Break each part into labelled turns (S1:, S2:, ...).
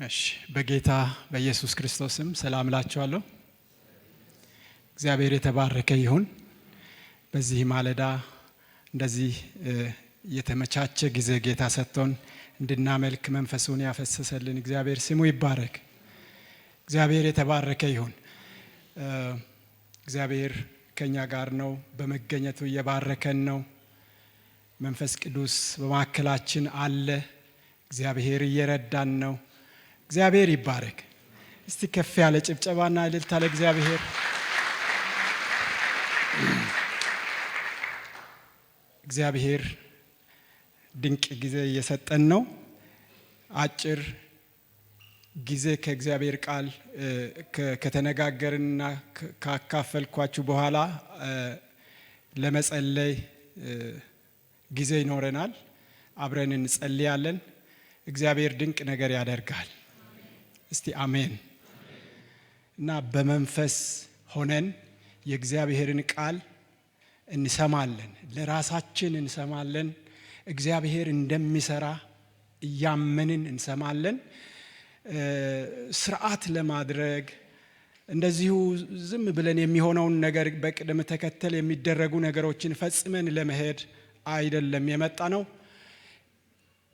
S1: እሺ በጌታ በኢየሱስ ክርስቶስም ሰላም ላችኋለሁ። እግዚአብሔር የተባረከ ይሁን። በዚህ ማለዳ እንደዚህ የተመቻቸ ጊዜ ጌታ ሰጥቶን እንድናመልክ መንፈሱን ያፈሰሰልን እግዚአብሔር ስሙ ይባረክ። እግዚአብሔር የተባረከ ይሁን። እግዚአብሔር ከኛ ጋር ነው፣ በመገኘቱ እየባረከን ነው። መንፈስ ቅዱስ በማከላችን አለ። እግዚአብሔር እየረዳን ነው። እግዚአብሔር ይባረክ። እስቲ ከፍ ያለ ጭብጨባና እልልታ ለእግዚአብሔር። እግዚአብሔር ድንቅ ጊዜ እየሰጠን ነው። አጭር ጊዜ ከእግዚአብሔር ቃል ከተነጋገርንና ካካፈልኳችሁ በኋላ ለመጸለይ ጊዜ ይኖረናል። አብረን እንጸልያለን። እግዚአብሔር ድንቅ ነገር ያደርጋል። እስቲ አሜን። እና በመንፈስ ሆነን የእግዚአብሔርን ቃል እንሰማለን፣ ለራሳችን እንሰማለን። እግዚአብሔር እንደሚሰራ እያመንን እንሰማለን። ስርዓት ለማድረግ እንደዚሁ ዝም ብለን የሚሆነውን ነገር በቅደም ተከተል የሚደረጉ ነገሮችን ፈጽመን ለመሄድ አይደለም የመጣ ነው።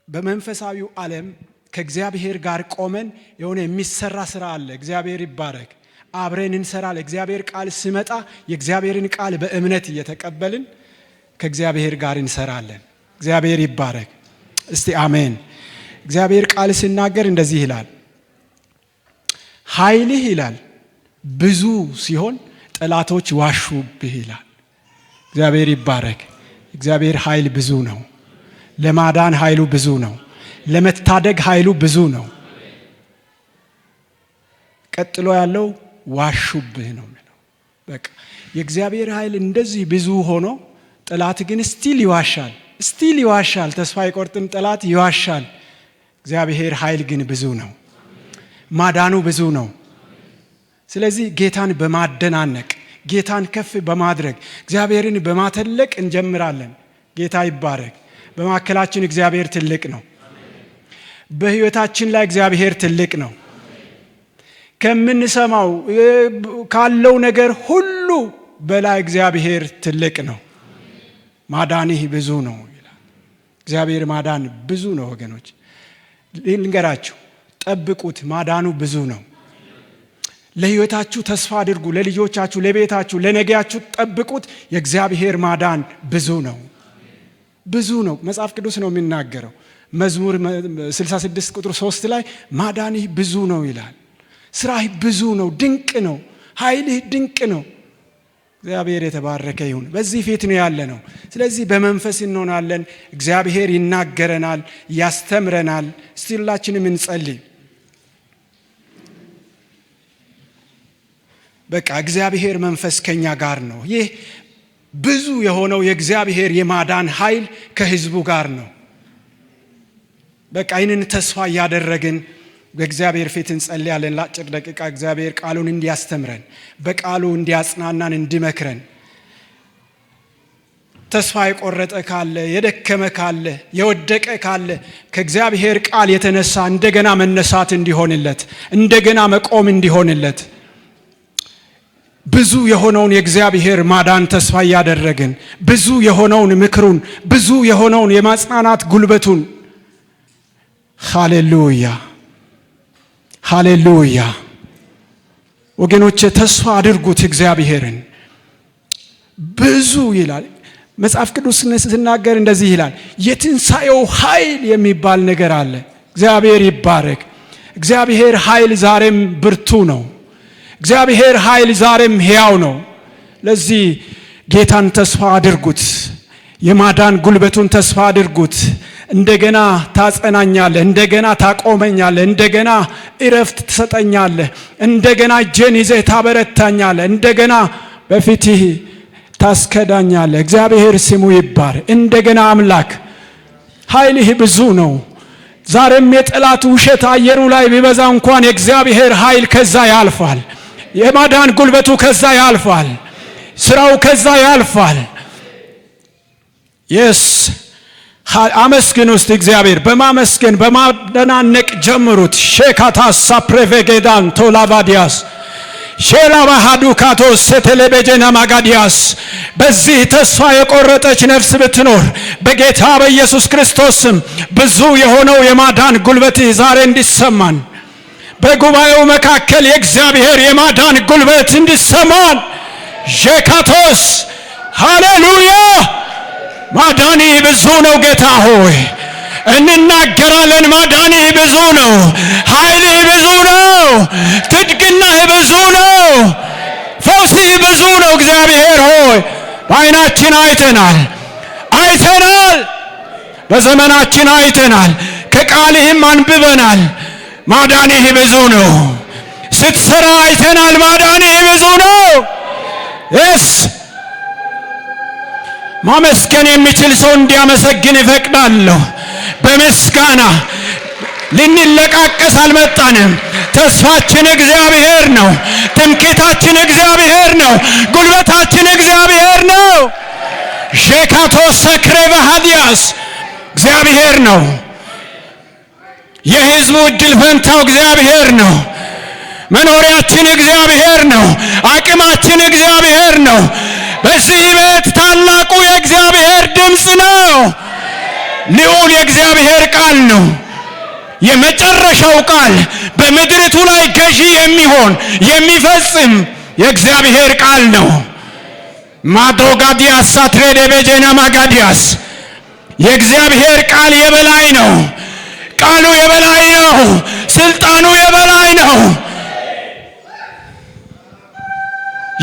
S1: በመንፈሳዊው ዓለም ከእግዚአብሔር ጋር ቆመን የሆነ የሚሰራ ስራ አለ። እግዚአብሔር ይባረክ። አብረን እንሰራለን። እግዚአብሔር ቃል ሲመጣ የእግዚአብሔርን ቃል በእምነት እየተቀበልን ከእግዚአብሔር ጋር እንሰራለን። እግዚአብሔር ይባረክ። እስቲ አሜን። እግዚአብሔር ቃል ሲናገር እንደዚህ ይላል፣ ኃይልህ ይላል ብዙ ሲሆን ጠላቶች ዋሹብህ ይላል። እግዚአብሔር ይባረክ። እግዚአብሔር ኃይል ብዙ ነው። ለማዳን ኃይሉ ብዙ ነው። ለመታደግ ኃይሉ ብዙ ነው። ቀጥሎ ያለው ዋሹብህ ነው የሚለው። በቃ የእግዚአብሔር ኃይል እንደዚህ ብዙ ሆኖ ጠላት ግን ስቲል ይዋሻል። ተስፋ አይቆርጥም። ጠላት ይዋሻል። እግዚአብሔር ኃይል ግን ብዙ ነው። ማዳኑ ብዙ ነው። ስለዚህ ጌታን በማደናነቅ ጌታን ከፍ በማድረግ እግዚአብሔርን በማተለቅ እንጀምራለን። ጌታ ይባረክ። በማከላችን እግዚአብሔር ትልቅ ነው። በህይወታችን ላይ እግዚአብሔር ትልቅ ነው። ከምንሰማው ካለው ነገር ሁሉ በላይ እግዚአብሔር ትልቅ ነው። ማዳንህ ብዙ ነው ይላል። እግዚአብሔር ማዳን ብዙ ነው ወገኖች። ልንገራችሁ፣ ጠብቁት። ማዳኑ ብዙ ነው። ለህይወታችሁ ተስፋ አድርጉ። ለልጆቻችሁ፣ ለቤታችሁ፣ ለነገያችሁ ጠብቁት። የእግዚአብሔር ማዳን ብዙ ነው። ብዙ ነው። መጽሐፍ ቅዱስ ነው የሚናገረው። መዝሙር 66 ቁጥር 3 ላይ ማዳንህ ብዙ ነው ይላል። ስራህ ብዙ ነው። ድንቅ ነው። ኃይልህ ድንቅ ነው። እግዚአብሔር የተባረከ ይሁን። በዚህ ፊት ነው ያለ ነው። ስለዚህ በመንፈስ እንሆናለን። እግዚአብሔር ይናገረናል፣ ያስተምረናል። እስቲ ሁላችንም እንጸልይ። በቃ እግዚአብሔር መንፈስ ከኛ ጋር ነው። ይህ ብዙ የሆነው የእግዚአብሔር የማዳን ኃይል ከህዝቡ ጋር ነው። በቃ ይህንን ተስፋ እያደረግን በእግዚአብሔር ፊት እንጸልያለን። ለአጭር ደቂቃ እግዚአብሔር ቃሉን እንዲያስተምረን፣ በቃሉ እንዲያጽናናን፣ እንዲመክረን። ተስፋ የቆረጠ ካለ፣ የደከመ ካለ፣ የወደቀ ካለ ከእግዚአብሔር ቃል የተነሳ እንደገና መነሳት እንዲሆንለት፣ እንደገና መቆም እንዲሆንለት ብዙ የሆነውን የእግዚአብሔር ማዳን ተስፋ እያደረግን ብዙ የሆነውን ምክሩን፣ ብዙ የሆነውን የማጽናናት ጉልበቱን ሃሌሉያ ወገኖቼ፣ ተስፋ አድርጉት እግዚአብሔርን። ብዙ ይላል መጽሐፍ ቅዱስ ሲናገር እንደዚህ ይላል፣ የትንሣኤው ኃይል የሚባል ነገር አለ። እግዚአብሔር ይባረክ። እግዚአብሔር ኃይል ዛሬም ብርቱ ነው። እግዚአብሔር ኃይል ዛሬም ሕያው ነው። ለዚህ ጌታን ተስፋ አድርጉት። የማዳን ጉልበቱን ተስፋ አድርጉት። እንደገና ታጸናኛለህ፣ እንደገና ታቆመኛለህ፣ እንደገና እረፍት ትሰጠኛለህ፣ እንደገና እጄን ይዘህ ታበረታኛለህ፣ እንደገና በፊትህ ታስከዳኛለህ። እግዚአብሔር ስሙ ይባር። እንደገና አምላክ ኃይልህ ብዙ ነው። ዛሬም የጠላት ውሸት አየሩ ላይ ቢበዛ እንኳን የእግዚአብሔር ኃይል ከዛ ያልፋል። የማዳን ጉልበቱ ከዛ ያልፋል። ስራው ከዛ ያልፋል። አመስግኑ እስቲ እግዚአብሔር በማመስገን በማደናነቅ ጀምሩት። ሼካታ ሳፕሬቬጌዳን ቶላቫዲያስ ሼላባሃዱ ካቶስ ሴቴሌቤጀና ማጋዲያስ። በዚህ ተስፋ የቆረጠች ነፍስ ብትኖር በጌታ በኢየሱስ ክርስቶስ ስም ብዙ የሆነው የማዳን ጉልበት ዛሬ እንዲሰማን፣ በጉባኤው መካከል የእግዚአብሔር የማዳን ጉልበት እንዲሰማን ሼካቶስ ሃሌሉያ። ማዳኒ ብዙ ነው ጌታ ሆይ እንናገራለን። ማዳኒ ብዙ ነው፣ ኃይልህ ብዙ ነው፣ ትድግናህ ብዙ ነው፣ ፈውስህ ብዙ ነው። እግዚአብሔር ሆይ በዓይናችን አይተናል፣ በዘመናችን አይተናል፣ ከቃልህም አንብበናል። ማዳንህ ብዙ ነው። ስትሰራ አይተናል። ማዳንህ ብዙ ነው። ማመስገን የሚችል ሰው እንዲያመሰግን እፈቅዳለሁ። በምስጋና ልንለቃቀስ አልመጣንም። ተስፋችን እግዚአብሔር ነው። ትምክህታችን እግዚአብሔር ነው። ጉልበታችን እግዚአብሔር ነው። ሼካቶ ሰክሬ በሃዲያስ እግዚአብሔር ነው። የሕዝቡ ዕድል ፈንታው እግዚአብሔር ነው። መኖሪያችን እግዚአብሔር ነው። አቅማችን እግዚአብሔር ነው። በዚህ ቤት ታላቁ የእግዚአብሔር ድምፅ ነው። ልዑል የእግዚአብሔር ቃል ነው። የመጨረሻው ቃል በምድሪቱ ላይ ገዢ የሚሆን የሚፈጽም የእግዚአብሔር ቃል ነው። ማዶጋዲያስ ሳትሬደ በጀና ማጋዲያስ የእግዚአብሔር ቃል የበላይ ነው። ቃሉ የበላይ ነው። ስልጣኑ የበላይ ነው።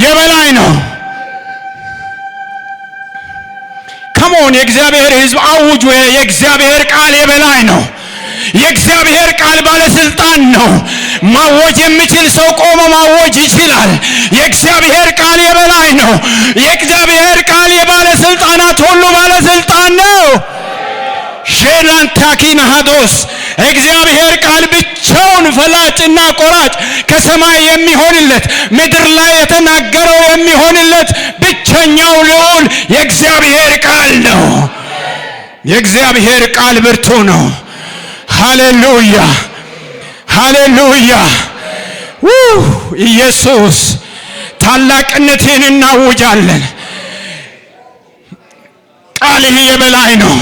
S1: የበላይ ነው። ከሞን የእግዚአብሔር ሕዝብ አውጁ። የእግዚአብሔር ቃል የበላይ ነው። የእግዚአብሔር ቃል ባለስልጣን ነው። ማወጅ የሚችል ሰው ቆሞ ማወጅ ይችላል። የእግዚአብሔር ቃል የበላይ ነው። የእግዚአብሔር ቃል የባለስልጣናት ሁሉ ባለስልጣን ነው። ሼላንታኪን ሃዶስ እግዚአብሔር ቃል ብቻውን ፈላጭና ቆራጭ ከሰማይ የሚሆንለት ምድር ላይ የተናገረው የሚሆንለት ብቸኛው ልዑል የእግዚአብሔር ቃል ነው። የእግዚአብሔር ቃል ብርቱ ነው። ሃሌሉያ ሃሌሉያ። ኢየሱስ ታላቅነትን እናውጃለን። ቃልህ የበላይ ነው።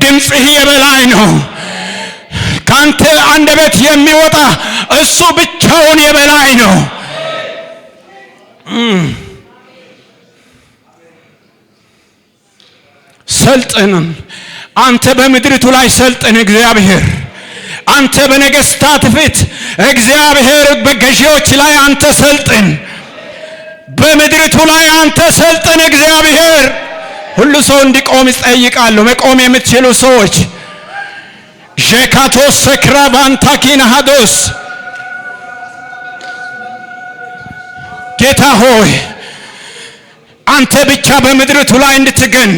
S1: ድምፅህ የበላይ ነው። ካንተ አንደበት የሚወጣ እሱ ብቻውን የበላይ ነው። ሰልጥን አንተ በምድሪቱ ላይ ሰልጥን። እግዚአብሔር አንተ በነገስታት ፊት እግዚአብሔር በገዢዎች ላይ አንተ ሰልጥን። በምድሪቱ ላይ አንተ ሰልጥን። እግዚአብሔር ሁሉ ሰው እንዲቆም ይጠይቃለሁ። መቆም የምትችሉ ሰዎች ጄካቶስ ሰክራቫንታኪን ሃዶስ ጌታ ሆይ አንተ ብቻ በምድሪቱ ላይ እንድትገን፣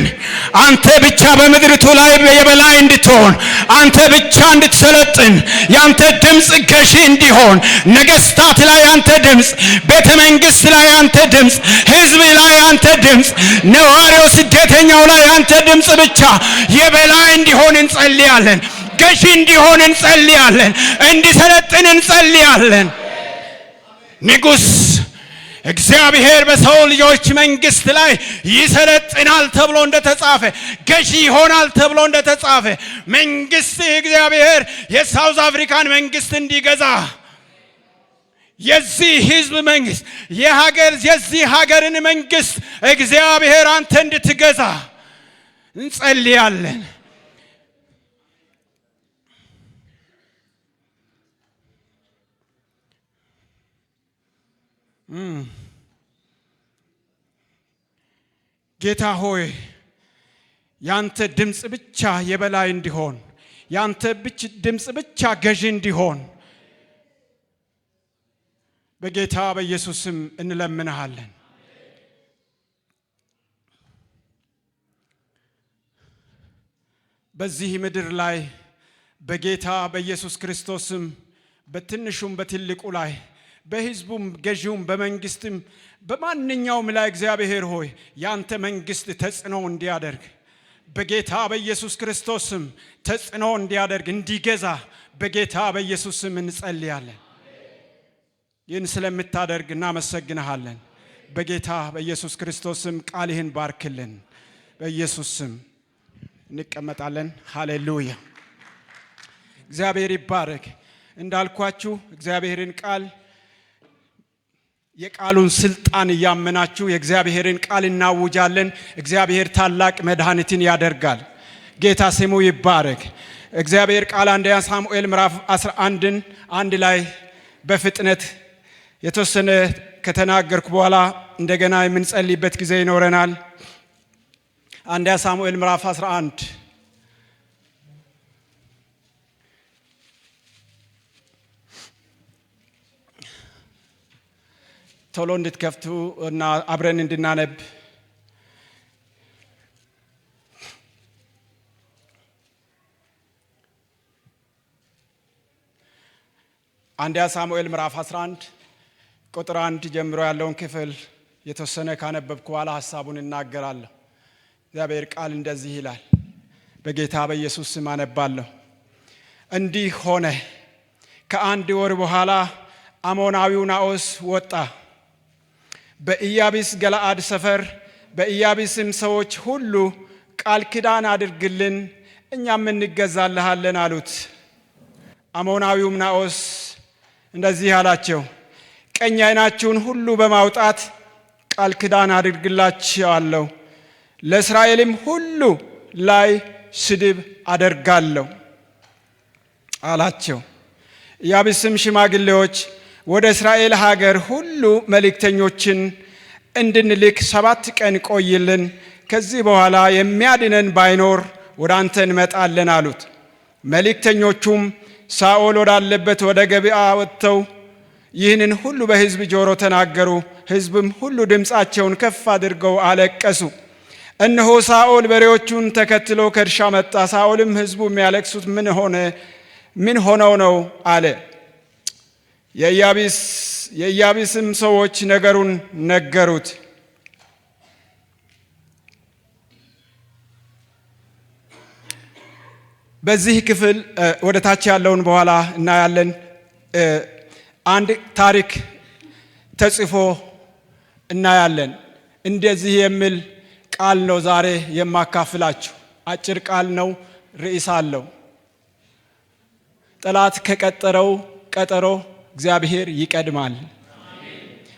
S1: አንተ ብቻ በምድሪቱ ላይ የበላይ እንድትሆን፣ አንተ ብቻ እንድትሰለጥን፣ ያንተ ድምፅ ገዢ እንዲሆን፣ ነገስታት ላይ ያንተ ድምፅ፣ ቤተ መንግስት ላይ ያንተ ድምፅ፣ ህዝብ ላይ ያንተ ድምፅ፣ ነዋሪው ስደተኛው ላይ ያንተ ድምፅ ብቻ የበላይ እንዲሆን እንጸልያለን። ገዢ እንዲሆን እንጸልያለን። እንዲሰለጥን እንጸልያለን። ንጉሥ እግዚአብሔር በሰው ልጆች መንግስት ላይ ይሰለጥናል ተብሎ እንደተጻፈ፣ ገዢ ይሆናል ተብሎ እንደተጻፈ መንግስት እግዚአብሔር የሳውዝ አፍሪካን መንግስት እንዲገዛ፣ የዚህ ህዝብ መንግስት የዚህ ሀገርን መንግስት እግዚአብሔር አንተ እንድትገዛ እንጸልያለን። ጌታ ሆይ ያንተ ድምፅ ብቻ የበላይ እንዲሆን፣ ያንተ ድምፅ ብቻ ገዢ እንዲሆን በጌታ በኢየሱስ ስም እንለምንሃለን። በዚህ ምድር ላይ በጌታ በኢየሱስ ክርስቶስ ስም በትንሹም በትልቁ ላይ በህዝቡም ገዢውም በመንግስትም በማንኛውም ላይ እግዚአብሔር ሆይ ያንተ መንግስት ተጽዕኖ እንዲያደርግ በጌታ በኢየሱስ ክርስቶስ ስም ተጽዕኖ እንዲያደርግ እንዲገዛ በጌታ በኢየሱስ ስም እንጸልያለን። ይህን ስለምታደርግ እናመሰግንሃለን። በጌታ በኢየሱስ ክርስቶስ ስም ቃልህን ባርክልን። በኢየሱስ ስም እንቀመጣለን። ሃሌሉያ። እግዚአብሔር ይባረክ። እንዳልኳችሁ እግዚአብሔርን ቃል የቃሉን ስልጣን እያመናችሁ የእግዚአብሔርን ቃል እናውጃለን። እግዚአብሔር ታላቅ መድኃኒትን ያደርጋል። ጌታ ስሙ ይባረክ። እግዚአብሔር ቃል አንደኛ ሳሙኤል ምዕራፍ 11ን አንድ ላይ በፍጥነት የተወሰነ ከተናገርኩ በኋላ እንደገና የምንጸልይበት ጊዜ ይኖረናል። አንደኛ ሳሙኤል ምዕራፍ 11 ቶሎ እንድትከፍቱ እና አብረን እንድናነብ አንደኛ ሳሙኤል ምዕራፍ 11 ቁጥር 1 ጀምሮ ያለውን ክፍል የተወሰነ ካነበብኩ በኋላ ሐሳቡን እናገራለሁ። እግዚአብሔር ቃል እንደዚህ ይላል። በጌታ በኢየሱስ ስም አነባለሁ። እንዲህ ሆነ፣ ከአንድ ወር በኋላ አሞናዊው ናዖስ ወጣ፣ በኢያቢስ ገለዓድ ሰፈር። በኢያቢስም ሰዎች ሁሉ ቃል ኪዳን አድርግልን፣ እኛም እንገዛልሃለን አሉት። አሞናዊውም ናዖስ እንደዚህ አላቸው፣ ቀኝ ዓይናችሁን ሁሉ በማውጣት ቃል ኪዳን አድርግላችኋለሁ፣ ለእስራኤልም ሁሉ ላይ ስድብ አደርጋለሁ አላቸው። ኢያቢስም ሽማግሌዎች ወደ እስራኤል ሀገር ሁሉ መልእክተኞችን እንድንልክ 7 ቀን ቆይልን፣ ከዚህ በኋላ የሚያድነን ባይኖር ወደ አንተ እንመጣለን አሉት። መልእክተኞቹም ሳኦል ወዳለበት ወደ ገበያ ወጥተው ይህንን ሁሉ በሕዝብ ጆሮ ተናገሩ። ሕዝብም ሁሉ ድምፃቸውን ከፍ አድርገው አለቀሱ። እነሆ ሳኦል በሬዎቹን ተከትሎ ከእርሻ መጣ። ሳኦልም ሕዝቡ የሚያለቅሱት ምን ሆነው ነው አለ። የኢያቢስም ሰዎች ነገሩን ነገሩት። በዚህ ክፍል ወደ ታች ያለውን በኋላ እናያለን። አንድ ታሪክ ተጽፎ እናያለን። እንደዚህ የሚል ቃል ነው ዛሬ የማካፍላችሁ። አጭር ቃል ነው፣ ርዕስ አለው። ጠላት ከቀጠረው ቀጠሮ እግዚአብሔር ይቀድማል።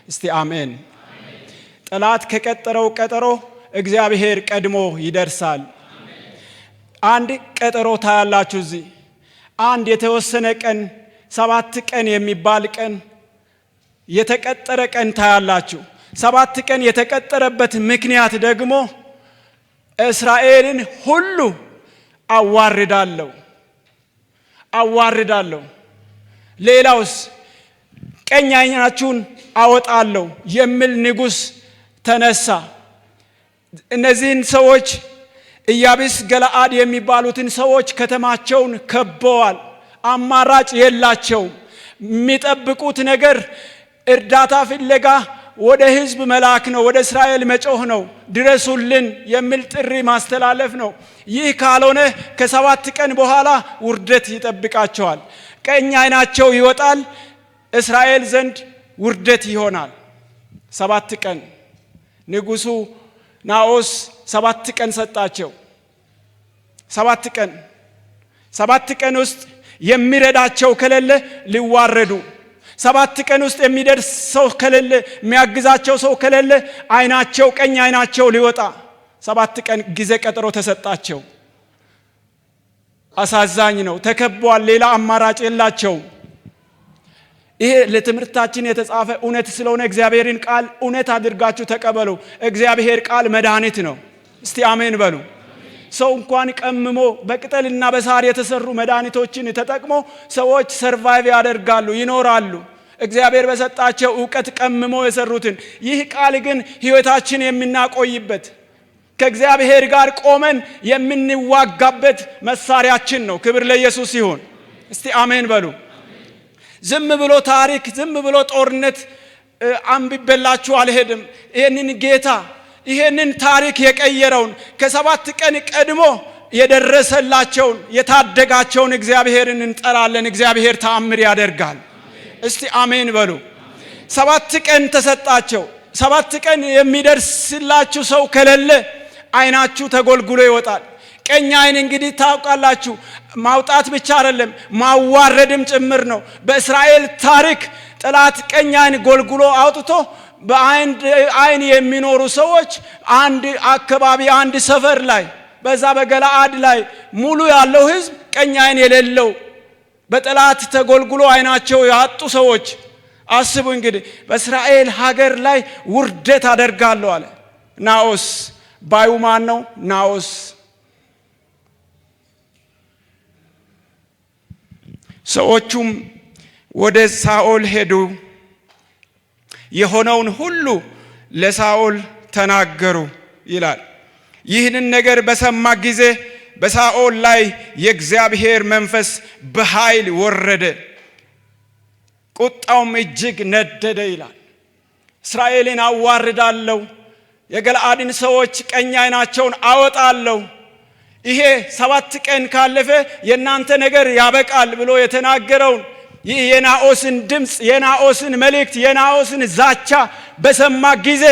S1: እስቲ አሜን። ጠላት ከቀጠረው ቀጠሮ እግዚአብሔር ቀድሞ ይደርሳል። አንድ ቀጠሮ ታያላችሁ። እዚህ አንድ የተወሰነ ቀን 7 ቀን የሚባል ቀን የተቀጠረ ቀን ታያላችሁ። 7 ቀን የተቀጠረበት ምክንያት ደግሞ እስራኤልን ሁሉ አዋርዳለሁ፣ ሌላውስ ቀኝ ዓይናችሁን አወጣለሁ የሚል ንጉሥ ተነሳ። እነዚህን ሰዎች ኢያቢስ ገለዓድ የሚባሉትን ሰዎች ከተማቸውን ከበዋል። አማራጭ የላቸውም። የሚጠብቁት ነገር እርዳታ ፍለጋ ወደ ሕዝብ መላክ ነው፣ ወደ እስራኤል መጮህ ነው፣ ድረሱልን የሚል ጥሪ ማስተላለፍ ነው። ይህ ካልሆነ ከ7 ቀን በኋላ ውርደት ይጠብቃቸዋል። ቀኝ ዓይናቸው ይወጣል፣ እስራኤል ዘንድ ውርደት ይሆናል። 7 ቀን ንጉሡ ናዖስ 7 ቀን ሰጣቸው። 7 ቀን ውስጥ የሚረዳቸው ከሌለ ሊዋረዱ፣ 7 ቀን ውስጥ የሚደርስ ሰው ከሌለ፣ የሚያግዛቸው ሰው ከሌለ ቀኝ ዓይናቸው ሊወጣ 7 ቀን ጊዜ ቀጠሮ ተሰጣቸው። አሳዛኝ ነው። ተከቧል። ሌላ አማራጭ የላቸውም። ይሄ ለትምህርታችን የተጻፈ እውነት ስለሆነ እግዚአብሔርን ቃል እውነት አድርጋችሁ ተቀበሉ። እግዚአብሔር ቃል መድኃኒት ነው። እስቲ አሜን በሉ። ሰው እንኳን ቀምሞ በቅጠልና በሳር የተሰሩ መድኃኒቶችን ተጠቅሞ ሰዎች ሰርቫይቭ ያደርጋሉ፣ ይኖራሉ። እግዚአብሔር በሰጣቸው ዕውቀት ቀምሞ የሰሩትን። ይህ ቃል ግን ሕይወታችን የምናቆይበት ከእግዚአብሔር ጋር ቆመን የምንዋጋበት መሳሪያችን ነው። ክብር ለኢየሱስ ይሁን። እስቲ አሜን በሉ። ዝም ብሎ ታሪክ፣ ዝም ብሎ ጦርነት አንብቤላችሁ አልሄድም። ይህንን ጌታ ይሄንን ታሪክ የቀየረውን ከ7 ቀን ቀድሞ የደረሰላቸውን የታደጋቸውን እግዚአብሔርን እንጠራለን። እግዚአብሔር ተአምር ያደርጋል። እስቲ አሜን በሉ። 7 ቀን ተሰጣቸው። 7 ቀን የሚደርስላችሁ ሰው ከሌለ አይናችሁ ተጎልጉሎ ይወጣል። ቀኝ አይን እንግዲህ ታውቃላችሁ ማውጣት ብቻ አይደለም ማዋረድም ጭምር ነው። በእስራኤል ታሪክ ጠላት ቀኝ አይን ጎልጉሎ አውጥቶ በአንድ አይን የሚኖሩ ሰዎች አንድ አካባቢ አንድ ሰፈር ላይ በዛ በገለአድ ላይ ሙሉ ያለው ሕዝብ ቀኝ አይን የሌለው በጠላት ተጎልጉሎ አይናቸው ያጡ ሰዎች አስቡ እንግዲህ በእስራኤል ሀገር ላይ ውርደት አደርጋለሁ አለ። ናኦስ ባዩ ማን ነው? ናኦስ ሰዎቹም ወደ ሳኦል ሄዱ፣ የሆነውን ሁሉ ለሳኦል ተናገሩ ይላል። ይህንን ነገር በሰማ ጊዜ በሳኦል ላይ የእግዚአብሔር መንፈስ በኃይል ወረደ፣ ቁጣውም እጅግ ነደደ ይላል። እስራኤልን አዋርዳለሁ፣ የገለአድን ሰዎች ቀኝ አይናቸውን አወጣለሁ፣ ይሄ 7 ቀን ካለፈ የናንተ ነገር ያበቃል ብሎ የተናገረውን ይህ የናኦስን ድምጽ፣ የናኦስን መልእክት፣ የናኦስን ዛቻ በሰማ ጊዜ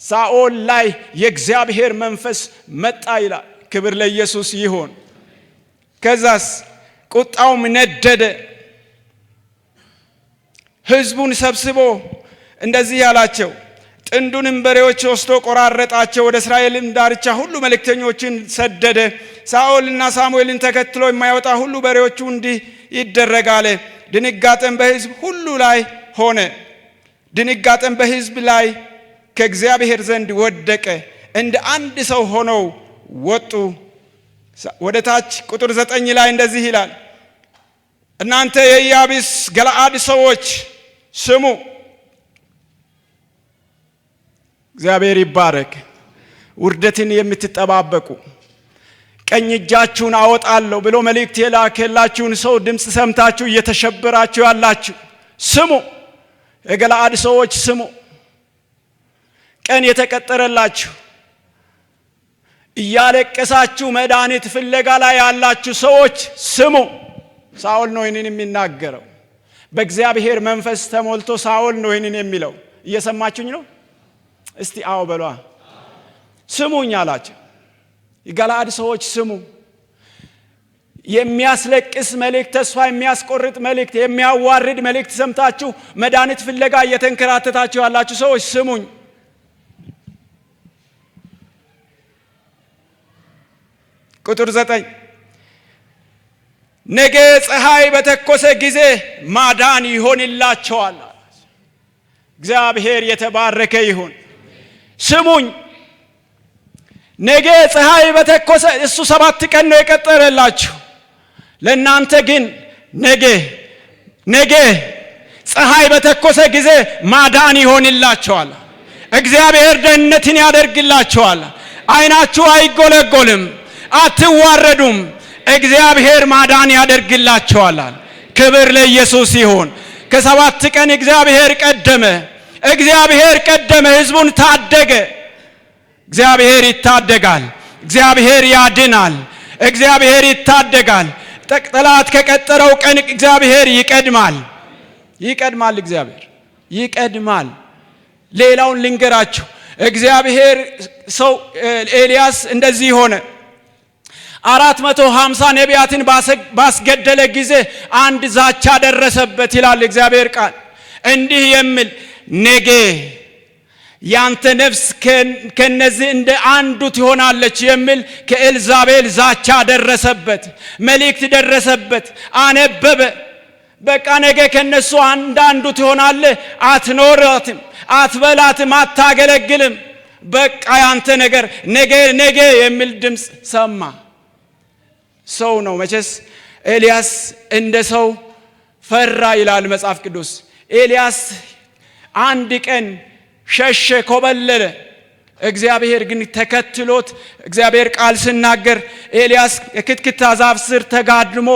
S1: ሳኦል ላይ የእግዚአብሔር መንፈስ መጣ ይላል። ክብር ለኢየሱስ ይሁን። ከዛስ ቁጣውም ነደደ። ሕዝቡን ሰብስቦ እንደዚህ ያላቸው፣ ጥንዱንም በሬዎች ወስዶ ቆራረጣቸው። ወደ እስራኤልም ዳርቻ ሁሉ መልእክተኞችን ሰደደ። ሳኦልና ሳሙኤልን ተከትሎ የማይወጣ ሁሉ በሬዎቹ እንዲህ ይደረጋል። ድንጋጤም በሕዝብ ሁሉ ላይ ሆነ። ድንጋጤም በሕዝብ ላይ ከእግዚአብሔር ዘንድ ወደቀ። እንደ አንድ ሰው ሆነው ወጡ። ወደ ታች ቁጥር 9 ላይ እንደዚህ ይላል፣ እናንተ የኢያቢስ ገለአድ ሰዎች ስሙ። እግዚአብሔር ይባረክ። ውርደትን የምትጠባበቁ ቀኝ እጃችሁን አወጣለሁ ብሎ መልእክት የላከላችሁን ሰው ድምፅ ሰምታችሁ እየተሸበራችሁ ያላችሁ ስሙ። የገለአድ ሰዎች ስሙ። ቀን የተቀጠረላችሁ እያለቀሳችሁ መድኃኒት ፍለጋ ላይ ያላችሁ ሰዎች ስሙ። ሳኦል ነው ይህንን የሚናገረው። በእግዚአብሔር መንፈስ ተሞልቶ ሳኦል ነው ይህንን የሚለው። እየሰማችሁኝ ነው? እስቲ አዎ በሏ። ስሙኝ አላቸው። የገለአድ ሰዎች ስሙ። የሚያስለቅስ መልእክት፣ ተስፋ የሚያስቆርጥ መልእክት፣ የሚያዋርድ መልእክት ሰምታችሁ መድኃኒት ፍለጋ እየተንከራተታችሁ ያላችሁ ሰዎች ስሙኝ። ቁጥር 9 ነገ ፀሐይ በተኮሰ ጊዜ ማዳን ይሆንላቸዋል። እግዚአብሔር የተባረከ ይሁን። ስሙኝ። ነገ ፀሐይ በተኮሰ እሱ 7 ቀን ነው የቀጠረላችሁ። ለእናንተ ግን ነገ ፀሐይ በተኮሰ ጊዜ ማዳን ይሆንላቸዋል። እግዚአብሔር ደህንነትን ያደርግላቸዋል። አይናችሁ አይጎለጎልም፣ አትዋረዱም። እግዚአብሔር ማዳን ያደርግላቸዋል። ክብር ለኢየሱስ ይሁን። ከ7 ቀን እግዚአብሔር ቀደመ፣ ሕዝቡን ታደገ። እግዚአብሔር ይታደጋል። እግዚአብሔር ያድናል። እግዚአብሔር ይታደጋል። ጠላት ከቀጠረው ቀን እግዚአብሔር ይቀድማል። እግዚአብሔር ይቀድማል። ሌላውን ልንገራችሁ። እግዚአብሔር ሰው ኤልያስ እንደዚህ ሆነ። 450 ነቢያትን ባስገደለ ጊዜ አንድ ዛቻ ደረሰበት ይላል እግዚአብሔር ቃል። እንዲህ የሚል ነገ ያንተ ነፍስ ከነዚህ እንደ አንዱ ትሆናለች የሚል ከኤልዛቤል ዛቻ ደረሰበት፣ መልእክት ደረሰበት። አነበበ። በቃ ነገ ከነሱ አንዱ ትሆናለህ፣ አትኖራትም፣ አትበላትም፣ አታገለግልም። በቃ ያንተ ነገር ነገ የሚል ድምፅ ሰማ። ሰው ነው መቼስ። ኤልያስ እንደ ሰው ፈራ ይላል መጽሐፍ ቅዱስ። ኤልያስ አንድ ቀን ሸሸ፣ ኮበለለ። እግዚአብሔር ግን ተከትሎት እግዚአብሔር ቃል ሲናገር ኤልያስ የክትክታ ዛፍ ስር ተጋድሞ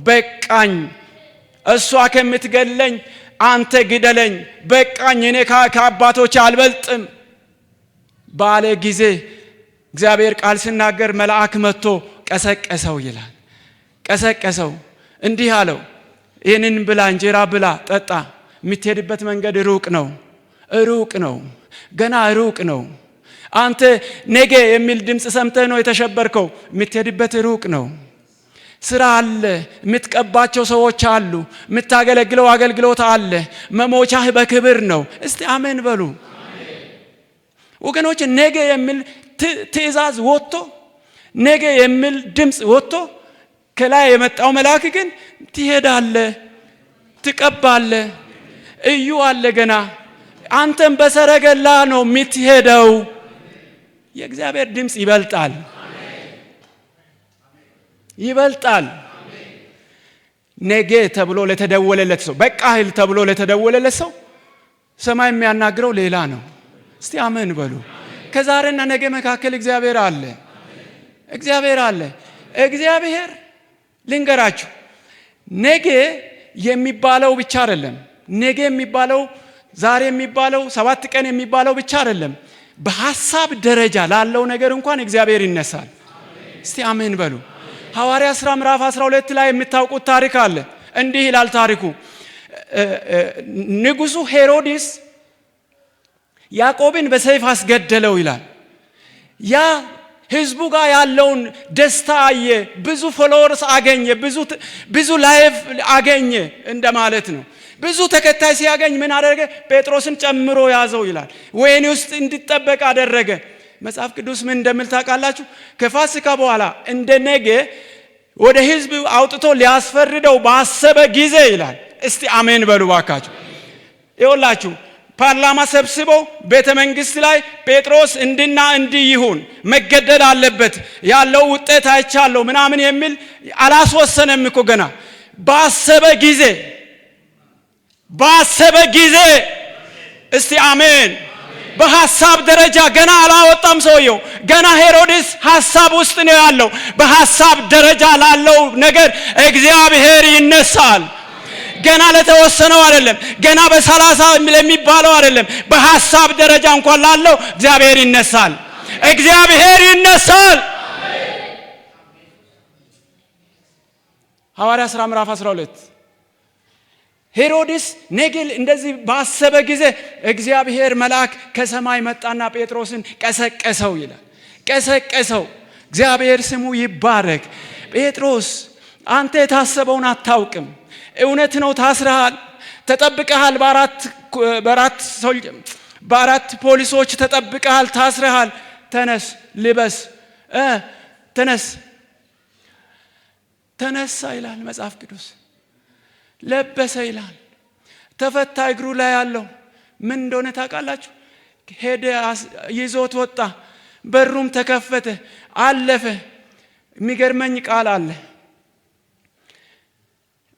S1: በቃኝ፣ እሷ ከምትገለኝ አንተ ግደለኝ፣ በቃኝ፣ እኔ ከአባቶች አልበልጥም። ባለ ጊዜ እግዚአብሔር ቃል ሲናገር መልአክ መጥቶ ቀሰቀሰው ይላል። ቀሰቀሰው እንዲህ አለው፣ ይህንን ብላ፣ እንጀራ ብላ፣ ጠጣ። የምትሄድበት መንገድ ሩቅ ነው፣ ሩቅ ነው፣ ገና ሩቅ ነው። አንተ ነገ የሚል ድምፅ ሰምተህ ነው የተሸበርከው። የምትሄድበት ሩቅ ነው። ስራ አለ፣ የምትቀባቸው ሰዎች አሉ፣ የምታገለግለው አገልግሎት አለ። መሞቻህ በክብር ነው። እስቲ አሜን በሉ ወገኖች። ነገ የሚል ትእዛዝ ወጥቶ፣ ነገ የሚል ድምፅ ወጥቶ፣ ከላይ የመጣው መልአክ ግን ትሄዳለህ፣ ትቀባለህ። እዩ አለ ገና፣ አንተም በሰረገላ ነው የምትሄደው። የእግዚአብሔር ድምፅ ይበልጣል፣ ይበልጣል። ነገ ተብሎ ለተደወለለት ሰው፣ በቃህል ተብሎ ለተደወለለት ሰው ሰማይ የሚያናግረው ሌላ ነው። እስቲ አሜን በሉ። ከዛሬና ነገ መካከል እግዚአብሔር አለ፣ እግዚአብሔር አለ። እግዚአብሔር ልንገራችሁ፣ ነገ የሚባለው ብቻ አይደለም። ነገ የሚባለው ዛሬ የሚባለው 7 ቀን የሚባለው ብቻ አይደለም። በሐሳብ ደረጃ ላለው ነገር እንኳን እግዚአብሔር ይነሳል። እስቲ አሜን በሉ። ሐዋርያ ሥራ ምዕራፍ 12 ላይ የምታውቁት ታሪክ አለ። እንዲህ ይላል ታሪኩ። ንጉሡ ሄሮድስ ያዕቆብን በሰይፍ አስገደለው ይላል። ያ ህዝቡ ጋር ያለውን ደስታ አየ። ብዙ ፎሎወርስ አገኘ፣ ብዙ ላይፍ አገኘ እንደማለት ነው። ብዙ ተከታይ ሲያገኝ ምን አደረገ? ጴጥሮስን ጨምሮ ያዘው ይላል። ወህኒ ውስጥ እንዲጠበቅ አደረገ። መጽሐፍ ቅዱስ ምን እንደሚል ታውቃላችሁ? ከፋሲካ በኋላ እንደ ነገ ወደ ህዝብ አውጥቶ ሊያስፈርደው ባሰበ ጊዜ ይላል። እስቲ አሜን በሉ ባካችሁ። ይኸውላችሁ ፓርላማ ሰብስበው ቤተ መንግስት ላይ ጴጥሮስ እንዲና እንዲህ ይሁን፣ መገደል አለበት፣ ያለው ውጤት አይቻለሁ ምናምን የሚል አላስወሰነም እኮ ገና። ባሰበ ጊዜ እስቲ አሜን። በሐሳብ ደረጃ ገና አላወጣም ሰውየው። ገና ሄሮድስ ሐሳብ ውስጥ ነው ያለው። በሐሳብ ደረጃ ላለው ነገር እግዚአብሔር ይነሳል። ገና ለተወሰነው አይደለም፣ ገና በ30 ለሚባለው አይደለም። በሐሳብ ደረጃ እንኳን ላለው እግዚአብሔር ይነሳል። እግዚአብሔር ይነሳል። ሐዋርያ ሥራ ምዕራፍ 12 ሄሮድስ ነገል እንደዚህ ባሰበ ጊዜ እግዚአብሔር መልአክ ከሰማይ መጣና ጴጥሮስን ቀሰቀሰው ይላል። ቀሰቀሰው። እግዚአብሔር ስሙ ይባረክ። ጴጥሮስ አንተ የታሰበውን አታውቅም። እውነት ነው፣ ታስረሃል፣ ተጠብቀሃል። በአራት ፖሊሶች ተጠብቀሃል፣ ታስረሃል። ተነስ፣ ልበስ፣ ተነሳ ይላል መጽሐፍ ቅዱስ። ለበሰ ይላል። ተፈታ። እግሩ ላይ ያለው ምን እንደሆነ ታውቃላችሁ? ሄደ፣ ይዞት ወጣ። በሩም ተከፈተ፣ አለፈ። የሚገርመኝ ቃል አለ።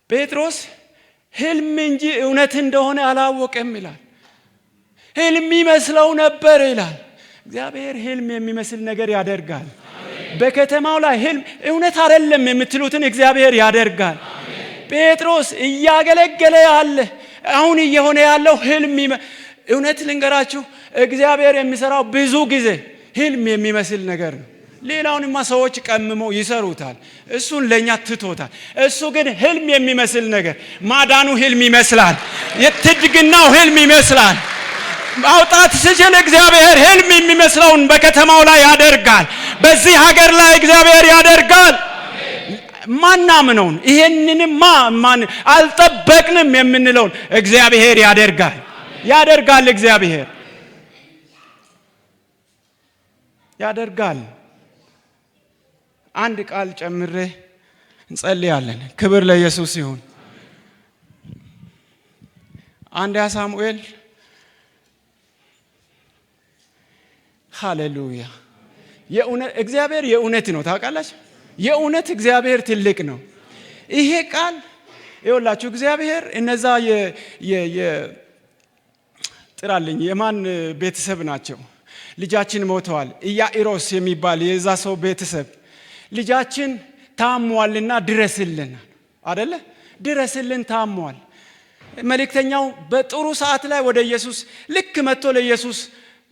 S1: ጴጥሮስ ህልም እንጂ እውነት እንደሆነ አላወቀም ይላል። ህልም ይመስለው ነበር ይላል። እግዚአብሔር ህልም የሚመስል ነገር ያደርጋል። በከተማው ላይ ህልም እውነት አይደለም የምትሉትን እግዚአብሔር ያደርጋል። ጴጥሮስ እያገለገለ ያለ አሁን እየሆነ ያለው ህልም እውነት ልንገራችሁ፣ እግዚአብሔር የሚሰራው ብዙ ጊዜ ህልም የሚመስል ነገር ነው። ሌላውንማ ሰዎች ቀምመው ይሰሩታል፣ እሱን ለኛ ትቶታል። እሱ ግን ህልም የሚመስል ነገር፣ ማዳኑ ህልም ይመስላል፣ የትድግናው ህልም ይመስላል። ማውጣት ሲችል እግዚአብሔር ህልም የሚመስለውን በከተማው ላይ ያደርጋል። በዚህ ሀገር ላይ እግዚአብሔር ያደርጋል። ማናምነውን ይሄንንማ ማን አልጠበቅንም የምንለውን እግዚአብሔር ያደርጋል። እግዚአብሔር ያደርጋል። አንድ ቃል ጨምሬ እንጸልያለን። ክብር ለኢየሱስ ይሁን። አንደኛ ሳሙኤል ሃሌሉያ። እግዚአብሔር የእውነት ነው። ታውቃላችሁ፣ የእውነት እግዚአብሔር ትልቅ ነው። ይሄ ቃል ይኸውላችሁ፣ እግዚአብሔር እነዛ ጥራልኝ የማን ቤተሰብ ናቸው? ልጃችን ሞተዋል። ኢያኢሮስ የሚባል የዛ ሰው ቤተሰብ ልጃችን ታሟልና ድረስልን አይደለ? ድረስልን፣ ታሟል። መልእክተኛው በጥሩ ሰዓት ላይ ወደ ኢየሱስ ልክ መጥቶ ለኢየሱስ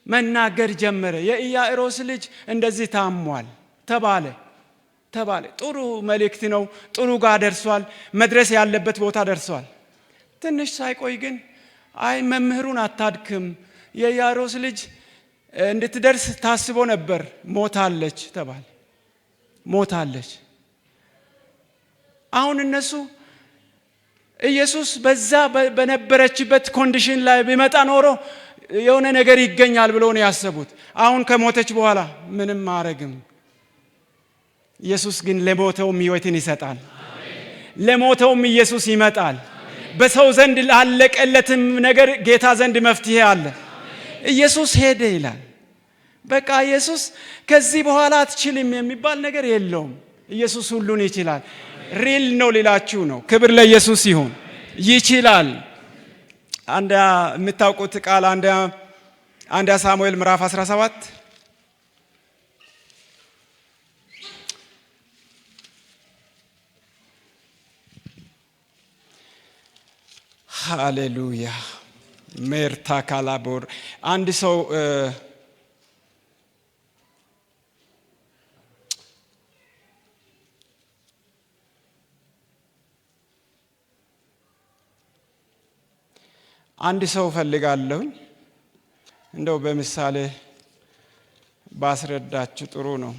S1: መናገር ጀመረ። የኢያኢሮስ ልጅ እንደዚህ ታሟል ተባለ። ጥሩ መልእክት ነው። ጥሩ ጋር ደርሷል። መድረስ ያለበት ቦታ ደርሷል። ትንሽ ሳይቆይ ግን አይ መምህሩን አታድክም፣ የኢያኢሮስ ልጅ እንድትደርስ ታስቦ ነበር፣ ሞታለች ተባለ። ሞታለች። አሁን እነሱ ኢየሱስ በዛ በነበረችበት ኮንዲሽን ላይ ቢመጣ ኖሮ የሆነ ነገር ይገኛል ብሎ ነው ያሰቡት። አሁን ከሞተች በኋላ ምንም ማረግም። ኢየሱስ ግን ለሞተውም ሕይወትን ይሰጣል። ለሞተውም ኢየሱስ ይመጣል። በሰው ዘንድ ላለቀለትም ነገር ጌታ ዘንድ መፍትሄ አለ። ኢየሱስ ሄደ ይላል። በቃ ኢየሱስ ከዚህ በኋላ አትችልም የሚባል ነገር የለውም። ኢየሱስ ሁሉን ይችላል። ሪል ነው ሊላችሁ ነው። ክብር ለኢየሱስ ይሁን። ይችላል። አንድ የምታውቁት ቃል አንድ ሳሙኤል ምዕራፍ 17 ሃሌሉያ ሜርታ ካላቦር አንድ ሰው ፈልጋለሁ እንደው በምሳሌ ባስረዳችሁ ጥሩ ነው።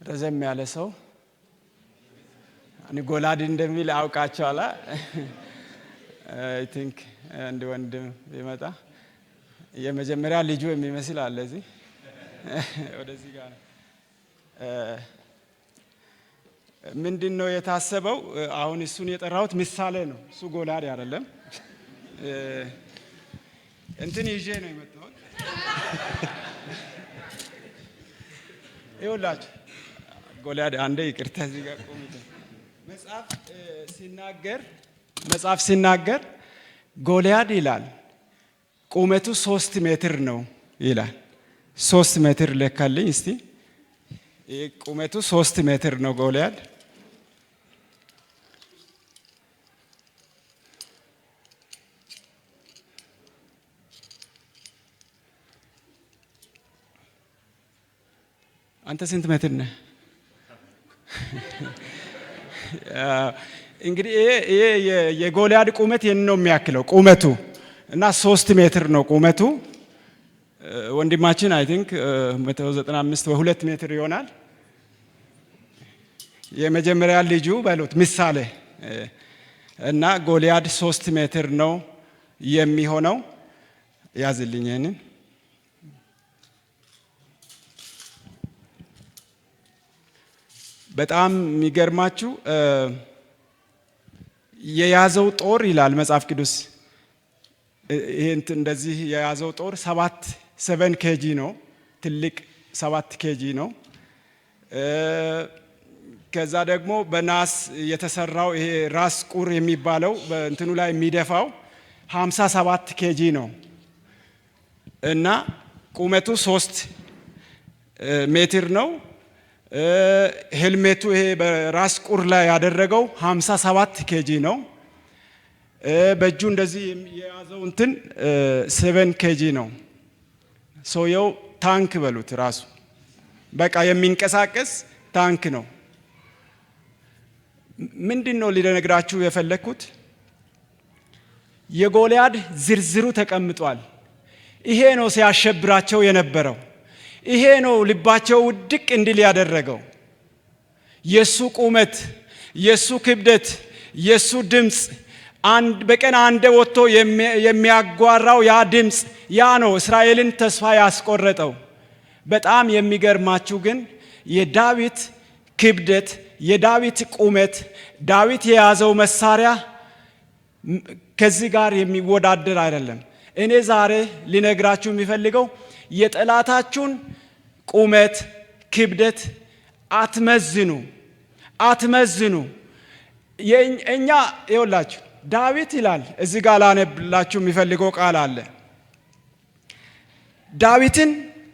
S1: ረዘም ያለ ሰው እኔ ጎላድ እንደሚል አውቃቸዋላ። አይ ቲንክ አንድ ወንድም ቢመጣ የመጀመሪያ ልጁ የሚመስል አለ እዚህ ወደዚህ ጋር ምንድነው የታሰበው? አሁን እሱን የጠራሁት ምሳሌ ነው። እሱ ጎላድ አይደለም። እንትን ይዤ ነው የመጣሁት። ይኸውላችሁ ጎላድ አንዴ ይቅርታ እዚህ ጋር ቆምኩ። መጽሐፍ ሲናገር ጎልያድ ይላል ቁመቱ 3 ሜትር ነው ይላል። 3 ሜትር ለካልኝ እስቲ። ቁመቱ 3 ሜትር ነው ጎልያድ። አንተ ስንት ሜትር ነህ? እንግዲህ ይሄ የጎልያድ ቁመት ነው የሚያክለው ቁመቱ እና 3 ሜትር ነው ቁመቱ። ወንድማችን አይ ቲንክ 195 በ2 ሜትር ይሆናል። የመጀመሪያ ልጁ በሉት ምሳሌ እና ጎልያድ 3 ሜትር ነው የሚሆነው። ያዝልኝ ይሄንን። በጣም የሚገርማችሁ የያዘው ጦር ይላል መጽሐፍ ቅዱስ ይሄን እንደዚህ የያዘው ጦር 7 ኬጂ ነው። ትልቅ 7 ኬጂ ነው። ከዛ ደግሞ በናስ የተሰራው ይሄ ራስ ቁር የሚባለው በእንትኑ ላይ የሚደፋው 57 ኬጂ ነው እና ቁመቱ 3 ሜትር ነው። ሄልሜቱ ይሄ በራስ ቁር ላይ ያደረገው 57 ኬጂ ነው። በእጁ እንደዚህ የያዘው እንትን 7 ኬጂ ነው። ሰውየው ታንክ በሉት ራሱ በቃ የሚንቀሳቀስ ታንክ ነው። ምንድነው ሊነግራችሁ የፈለኩት? የጎልያድ ዝርዝሩ ተቀምጧል። ይሄ ነው ሲያሸብራቸው የነበረው። ይሄ ነው ልባቸው ውድቅ እንዲል ያደረገው። የሱ ቁመት፣ የሱ ክብደት፣ የሱ ድምጽ በቀን አንዴ ወጥቶ የሚያጓራው ያ ድምጽ ያ ነው እስራኤልን ተስፋ ያስቆረጠው። በጣም የሚገርማችሁ ግን የዳዊት ክብደት፣ የዳዊት ቁመት፣ ዳዊት የያዘው መሳሪያ ከዚህ ጋር የሚወዳደር አይደለም። እኔ ዛሬ ሊነግራችሁ የሚፈልገው የጠላታችሁን ቁመት፣ ክብደት አትመዝኑ። እኛ ይኸውላችሁ ዳዊት ይላል እዚህ ጋር ላነብላችሁ የሚፈልገው ቃል አለ። ዳዊትን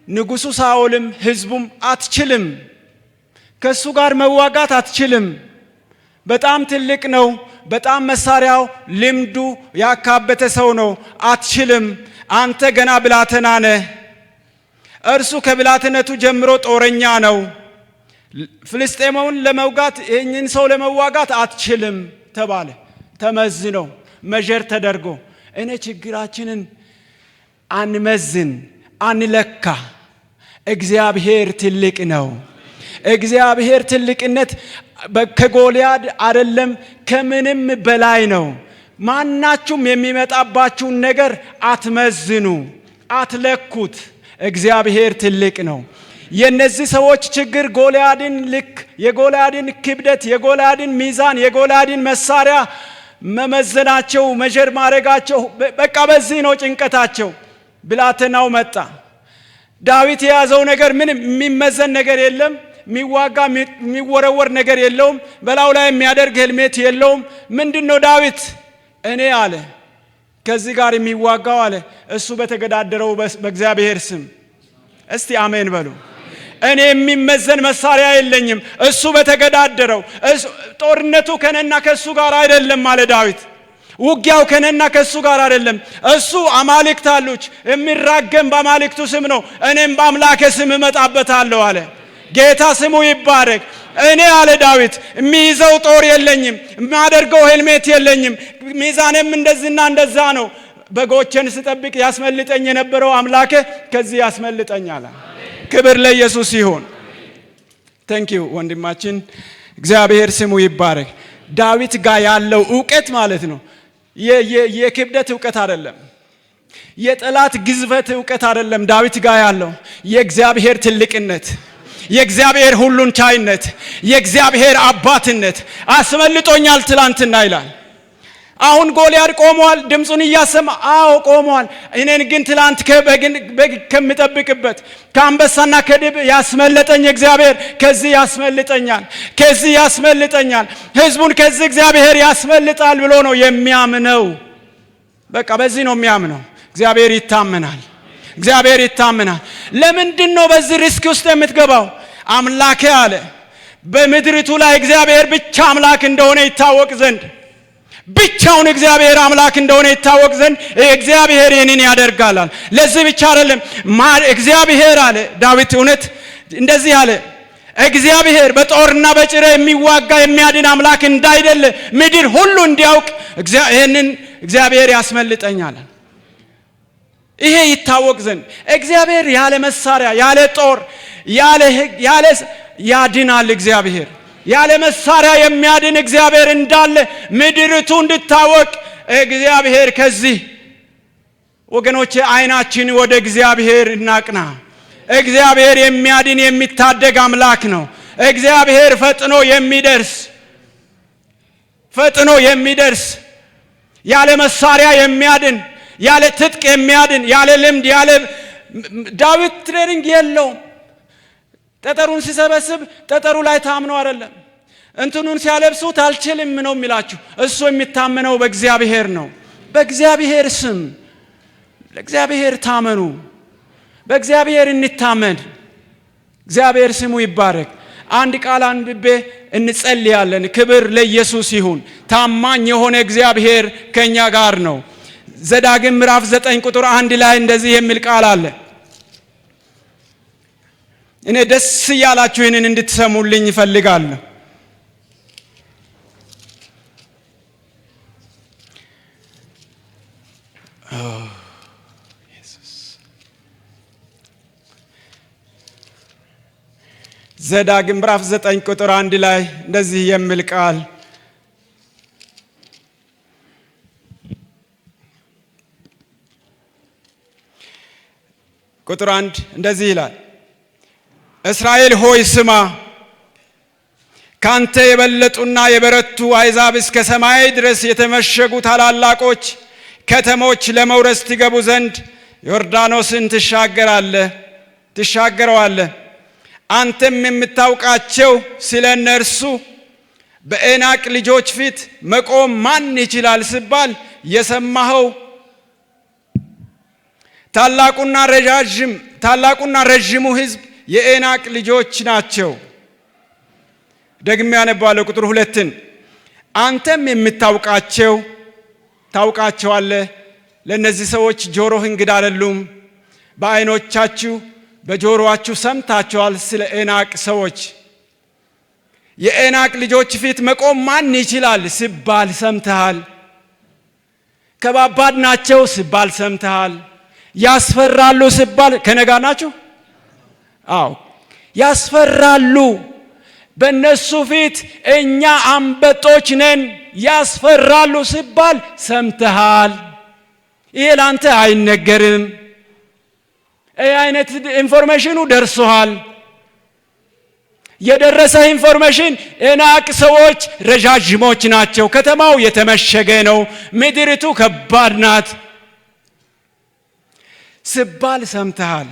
S1: ንጉሡ ሳኦልም ሕዝቡም አትችልም፣ ከሱ ጋር መዋጋት አትችልም። በጣም ትልቅ ነው። በጣም መሳሪያው ልምዱ ያካበተ ሰው ነው። አትችልም፣ አንተ ገና ብላቴና ነህ። እርሱ ከብላቴነቱ ጀምሮ ጦረኛ ነው። ፍልስጤማውን ለመውጋት ይህንን ሰው ለመዋጋት አትችልም ተባለ። ተመዝኖ መጀር ተደርጎ እኔ ችግራችንን አንመዝን አንለካ። እግዚአብሔር ትልቅ ነው። እግዚአብሔር ትልቅነት ከጎልያድ አይደለም፣ ከምንም በላይ ነው። ማናችሁም የሚመጣባችሁን ነገር አትመዝኑ፣ አትለኩት። እግዚአብሔር ትልቅ ነው። የነዚህ ሰዎች ችግር ጎልያድን ልክ፣ የጎልያድን ክብደት፣ የጎልያድን ሚዛን፣ የጎልያድን መሳሪያ መመዘናቸው፣ መጀር ማድረጋቸው፣ በቃ በዚህ ነው ጭንቀታቸው። ብላቴናው መጣ። ዳዊት የያዘው ነገር ምንም የሚመዘን ነገር የለም። የሚዋጋ የሚወረወር ነገር የለውም። በላው ላይ የሚያደርግ ሄልሜት የለውም። ምንድነው ዳዊት? እኔ አለ ከዚህ ጋር የሚዋጋው አለ እሱ በተገዳደረው በእግዚአብሔር ስም። እስቲ አሜን በሉ። እኔ የሚመዘን መሳሪያ የለኝም፣ እሱ በተገዳደረው። ጦርነቱ ከነና ከሱ ጋር አይደለም አለ ዳዊት። ውጊያው ከነና ከሱ ጋር አይደለም። እሱ አማልክት አሉች፣ የሚራገም በአማልክቱ ስም ነው። እኔም በአምላኬ ስም እመጣበታለሁ አለ። ጌታ ስሙ ይባረክ። እኔ አለ ዳዊት የሚይዘው ጦር የለኝም፣ የማደርገው ሄልሜት የለኝም፣ ሚዛኔም እንደዚህና እንደዛ ነው። በጎቼን ስጠብቅ ያስመልጠኝ የነበረው አምላኬ ከዚህ ያስመልጠኛል። ክብር ለኢየሱስ ይሁን። ቴንኪው ወንድማችን፣ እግዚአብሔር ስሙ ይባረክ። ዳዊት ጋር ያለው ዕውቀት ማለት ነው የክብደት ዕውቀት አይደለም፣ የጠላት ግዝፈት ዕውቀት አይደለም። ዳዊት ጋር ያለው የእግዚአብሔር ትልቅነት፣ የእግዚአብሔር ሁሉን ቻይነት፣ የእግዚአብሔር አባትነት አስመልጦኛል ትላንትና ይላል። አሁን ጎልያድ ቆሟል፣ ድምፁን እያሰማ አዎ ቆሟል። እኔን ግን ትላንት ከምጠብቅበት ከአንበሳና ከድብ ያስመለጠኝ እግዚአብሔር ከዚህ ያስመልጠኛል፣ ከዚህ ያስመልጠኛል፣ ህዝቡን ከዚህ እግዚአብሔር ያስመልጣል ብሎ ነው የሚያምነው። በቃ በዚህ ነው የሚያምነው። እግዚአብሔር ይታመናል፣ እግዚአብሔር ይታመናል። ለምንድን ነው በዚህ ሪስክ ውስጥ የምትገባው? አምላኬ አለ በምድሪቱ ላይ እግዚአብሔር ብቻ አምላክ እንደሆነ ይታወቅ ዘንድ፣ ብቻውን እግዚአብሔር አምላክ እንደሆነ ይታወቅ ዘንድ እግዚአብሔር ይህንን ያደርጋል። ለዚህ ብቻ አይደለም እግዚአብሔር አለ ዳዊት እውነት እንደዚህ አለ፣ እግዚአብሔር በጦርና በጭሬ የሚዋጋ የሚያድን አምላክ እንዳይደለ ምድር ሁሉ እንዲያውቅ ይህንን እግዚአብሔር ያስመልጠኛል። ይሄ ይታወቅ ዘንድ እግዚአብሔር ያለ መሳሪያ ያለ ጦር ያለ ሕግ ያለ ያድናል። እግዚአብሔር ያለ መሳሪያ የሚያድን እግዚአብሔር እንዳለ ምድርቱ እንድታወቅ እግዚአብሔር ከዚህ ወገኖቼ አይናችን ወደ እግዚአብሔር እናቅና። እግዚአብሔር የሚያድን የሚታደግ አምላክ ነው። እግዚአብሔር ፈጥኖ የሚደርስ ያለ መሳሪያ የሚያድን ያለ ትጥቅ የሚያድን ያለ ልምድ ያለ ዳዊት ትሬኒንግ የለውም። ጠጠሩን ሲሰበስብ ጠጠሩ ላይ ታምኖ አይደለም። እንትኑን ሲያለብሱት አልችልም ነው የሚላችሁ። እሱ የሚታመነው በእግዚአብሔር ነው። በእግዚአብሔር ስም ለእግዚአብሔር ታመኑ። በእግዚአብሔር እንታመን። እግዚአብሔር ስሙ ይባረክ። አንድ ቃል አንብቤ እንጸልያለን። ክብር ለኢየሱስ ይሁን። ታማኝ የሆነ እግዚአብሔር ከኛ ጋር ነው። ዘዳግም ምዕራፍ 9 ቁጥር 1 ላይ እንደዚህ የሚል ቃል አለ። እኔ ደስ ያላችሁ ይህንን እንድትሰሙልኝ እፈልጋለሁ። ዘዳግም ምዕራፍ 9 ቁጥር 1 ላይ እንደዚህ የሚል ቃል ቁጥር 1 እንደዚህ ይላል፣ እስራኤል ሆይ ስማ፣ ካንተ የበለጡና የበረቱ አሕዛብ እስከ ሰማይ ድረስ የተመሸጉ ታላላቆች ከተሞች ለመውረስ ትገቡ ዘንድ ዮርዳኖስን ትሻገረዋለህ። አንተም የምታውቃቸው ስለ እነርሱ በዔናቅ ልጆች ፊት መቆም ማን ይችላል ሲባል የሰማኸው ታላቁና ረዥሙ ሕዝብ የዔናቅ ልጆች ናቸው። ደግሜ ያነባለሁ ቁጥር 2 አንተም የምታውቃቸው ታውቃቸዋለህ። ለነዚህ ሰዎች ጆሮህ እንግዳ አይደሉም። በዓይኖቻችሁ በጆሮአችሁ ሰምታችኋል ስለ ኤናቅ ሰዎች። የኤናቅ ልጆች ፊት መቆም ማን ይችላል ሲባል ሰምተሃል። ከባባድ ናቸው ሲባል ሰምተሃል። ያስፈራሉ ሲባል ከነጋ ናችሁ? አዎ ያስፈራሉ። በእነሱ ፊት እኛ አንበጦች ነን ያስፈራሉ ሲባል ሰምተሃል። ይሄ ላንተ አይነገርም። ይሄ አይነት ኢንፎርሜሽኑ ደርሶሃል። የደረሰ ኢንፎርሜሽን ኤናቅ ሰዎች ረጃጅሞች ናቸው፣ ከተማው የተመሸገ ነው፣ ምድሪቱ ከባድ ናት ሲባል ሰምተሃል።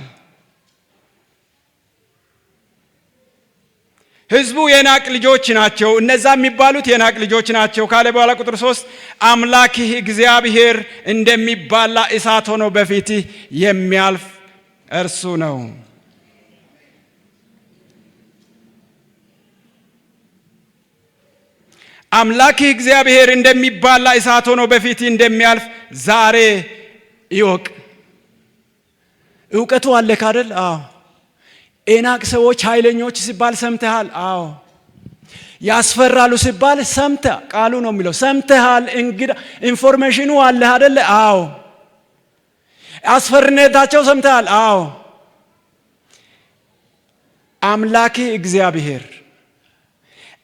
S1: ህዝቡ የኤናቅ ልጆች ናቸው፣ እነዛ የሚባሉት የኤናቅ ልጆች ናቸው ካለ በኋላ ቁጥር 3 አምላክህ እግዚአብሔር እንደሚባላ እሳት ሆኖ በፊትህ የሚያልፍ እርሱ ነው። አምላክህ እግዚአብሔር እንደሚባላ እሳት ሆኖ በፊትህ እንደሚያልፍ ዛሬ ይወቅ። እውቀቱ አለህ አይደል? አዎ። ኤናቅ ሰዎች ኃይለኞች ሲባል ሰምተሃል? አዎ። ያስፈራሉ ሲባል ሰምተሃል? ቃሉ ነው የሚለው ሰምተሃል። እንግዳ ኢንፎርሜሽኑ አለህ አይደል? አዎ። አስፈሪነታቸው ሰምተሃል? አዎ። አምላክህ እግዚአብሔር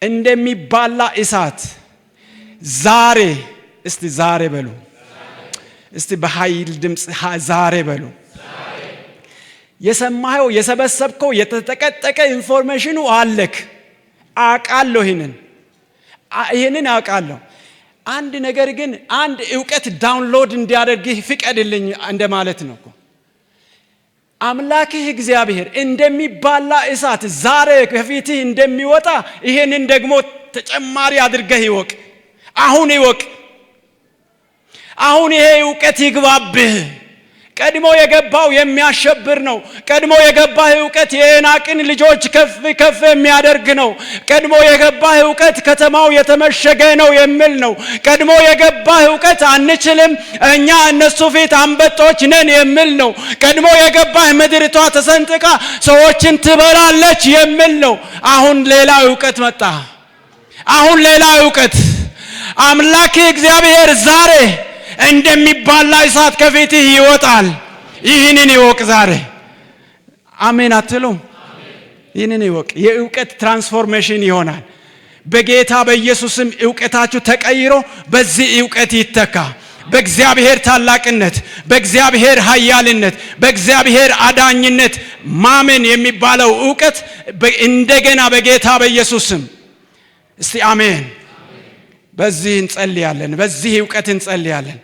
S1: እንደሚባላ እሳት ዛሬ፣ እስቲ ዛሬ በሉ፣ እስቲ በኃይል ድምፅ ዛሬ በሉ። የሰማኸው የሰበሰብከው የተጠቀጠቀ ኢንፎርሜሽኑ አለክ። አውቃለሁ፣ ይህንን አውቃለሁ። አንድ ነገር ግን አንድ ዕውቀት ዳውንሎድ እንዲያደርግህ ፍቀድልኝ እንደማለት ነው እኮ። አምላክህ እግዚአብሔር እንደሚባላ እሳት ዛሬ ከፊትህ እንደሚወጣ ይህንን ደግሞ ተጨማሪ አድርገህ ይወቅ። አሁን ይወቅ። አሁን ይሄ ዕውቀት ይግባብህ። ቀድሞ የገባው የሚያሸብር ነው። ቀድሞ የገባህ ዕውቀት የኤናቅን ልጆች ከፍ ከፍ የሚያደርግ ነው። ቀድሞ የገባህ ዕውቀት ከተማው የተመሸገ ነው የሚል ነው። ቀድሞ የገባህ ዕውቀት አንችልም እኛ እነሱ ፊት አንበጦች ነን የሚል ነው። ቀድሞ የገባህ ምድሪቷ ተሰንጥቃ ሰዎችን ትበላለች የሚል ነው። አሁን ሌላ ዕውቀት መጣ። አሁን ሌላ ዕውቀት አምላክ እግዚአብሔር ዛሬ እንደሚባላ እሳት ከፊትህ ይወጣል። ይህንን ይወቅ ዛሬ። አሜን አትሉም? ይህንን ይወቅ። የዕውቀት ትራንስፎርሜሽን ይሆናል። በጌታ በኢየሱስም ዕውቀታችሁ ተቀይሮ በዚህ ዕውቀት ይተካ። በእግዚአብሔር ታላቅነት፣ በእግዚአብሔር ኃያልነት፣ በእግዚአብሔር አዳኝነት ማመን የሚባለው ዕውቀት እንደገና በጌታ በኢየሱስም እስቲ አሜን። በዚህ እንጸልያለን። በዚህ ዕውቀት እንጸልያለን።